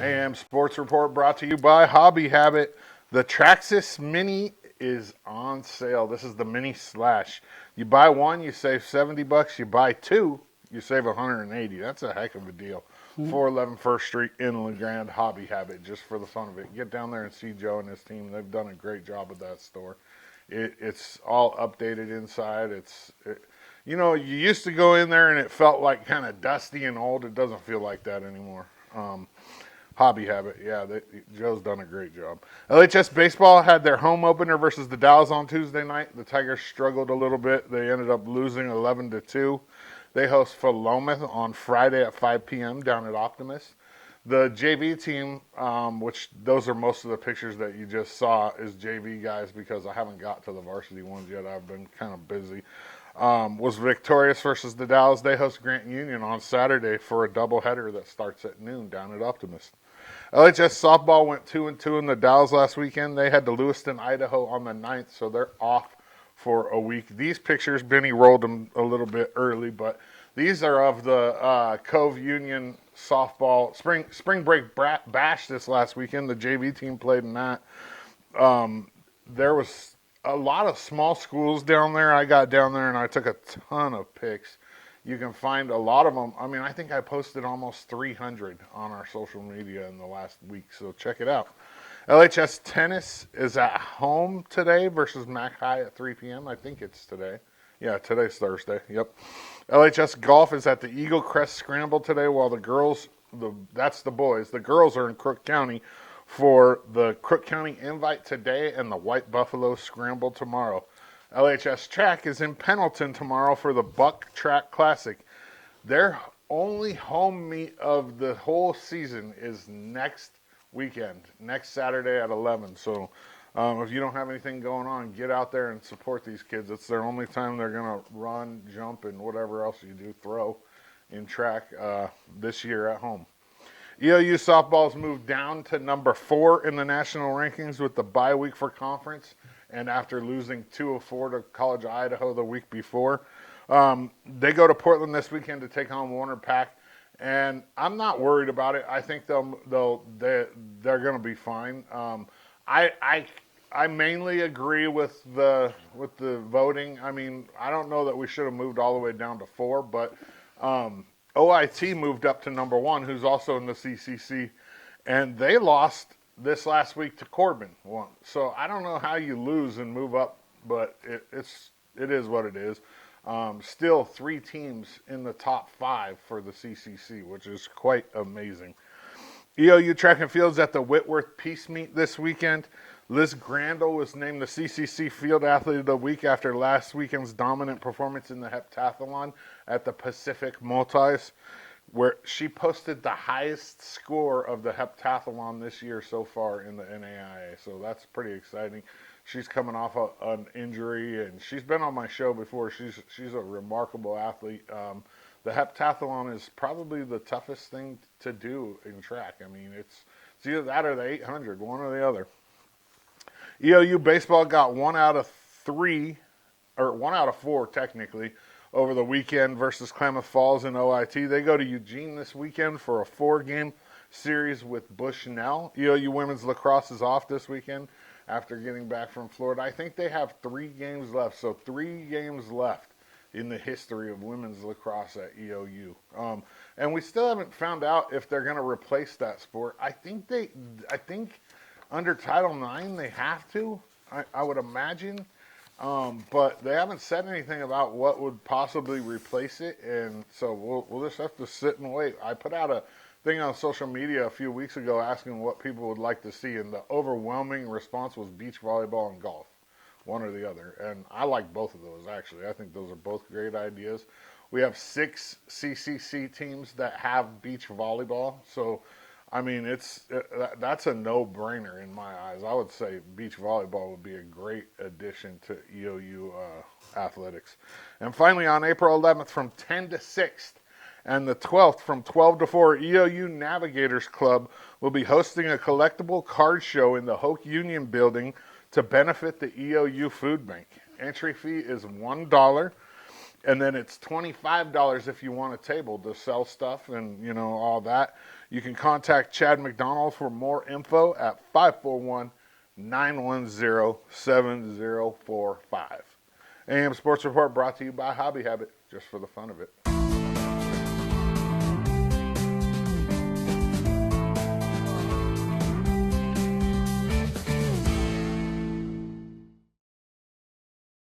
AM Sports Report brought to you by Hobby Habit. The Traxxas Mini is on sale. This is the Mini Slash. You buy one, you save $70. You buy two, you save $180. That's a heck of a deal. 411 First Street in Grande, Hobby Habit, just for the fun of it. Get down there and see Joe and his team. They've done a great job with that store. It's all updated inside. You used to go in there and it felt like kind of dusty and old. It doesn't feel like that anymore. Hobby Habit, yeah, Joe's done a great job. LHS Baseball had their home opener versus the Dallas on Tuesday night. The Tigers struggled a little bit. They ended up losing 11-2. They host Philomath on Friday at 5 p.m. down at Optimist. The JV team, which those are most of the pictures that you just saw, is JV guys because I haven't got to the varsity ones yet. I've been kind of busy. Was victorious versus the Dallas. They host Grant Union on Saturday for a doubleheader that starts at noon down at Optimist. LHS softball went 2-2 in the Dalles last weekend. They had to Lewiston, Idaho on the 9th, so they're off for a week. These pictures, Benny rolled them a little bit early, but these are of the Cove Union softball spring break bash this last weekend. The JV team played in that. There was a lot of small schools down there. I got down there and I took a ton of pics. You can find a lot of them. I mean, I think I posted almost 300 on our social media in the last week, so check it out. LHS tennis is at home today versus Mac High at 3 p.m. I think it's today. Yeah, today's Thursday. Yep. LHS golf is at the Eagle Crest Scramble today, while the girls, that's the boys. The girls are in Crook County for the Crook County Invite today and the White Buffalo Scramble tomorrow. LHS Track is in Pendleton tomorrow for the Buck Track Classic. Their only home meet of the whole season is next weekend, next Saturday at 11. So if you don't have anything going on, get out there and support these kids. It's their only time they're going to run, jump, and whatever else you do, throw in track this year at home. EOU softball's moved down to number 4 in the national rankings with the bye week for conference. And after losing 2-4 to College of Idaho the week before, they go to Portland this weekend to take on Warner Pack, and I'm not worried about it. I think they're going to be fine. I mainly agree with the voting. I mean, I don't know that we should have moved all the way down to 4, but OIT moved up to number 1, who's also in the CCC, and they lost this last week to Corbin one. So I don't know how you lose and move up, but it is what it is. Still 3 teams in the top 5 for the CCC, which is quite amazing. EOU Track and Field's at the Whitworth Peace Meet this weekend. Liz Grandel was named the CCC Field Athlete of the Week after last weekend's dominant performance in the heptathlon at the Pacific Multis, where she posted the highest score of the heptathlon this year so far in the NAIA. So that's pretty exciting. She's coming off an injury, and she's been on my show before. She's a remarkable athlete. The heptathlon is probably the toughest thing to do in track. I mean, it's either that or the 800, one or the other. EOU baseball got 1 out of 4 technically over the weekend versus Klamath Falls and OIT. They go to Eugene this weekend for a 4-game series with Bushnell. EOU women's lacrosse is off this weekend after getting back from Florida. I think they have 3 games left, so 3 games left in the history of women's lacrosse at EOU. And we still haven't found out if they're going to replace that sport. I think under Title IX they have to, I would imagine. But they haven't said anything about what would possibly replace it, and so we'll just have to sit and wait. I put out a thing on social media a few weeks ago asking what people would like to see, and the overwhelming response was beach volleyball and golf, one or the other. And I like both of those, actually. I think those are both great ideas. We have 6 CCC teams that have beach volleyball, so I mean, that's a no-brainer in my eyes. I would say beach volleyball would be a great addition to EOU athletics. And finally, on April 11th from 10 to 6th and the 12th from 12 to 4, EOU Navigators Club will be hosting a collectible card show in the Hoke Union building to benefit the EOU Food Bank. Entry fee is $1. And then it's $25 if you want a table to sell stuff and, you know, all that. You can contact Chad McDonald for more info at 541-910-7045. AM Sports Report brought to you by Hobby Habit, just for the fun of it.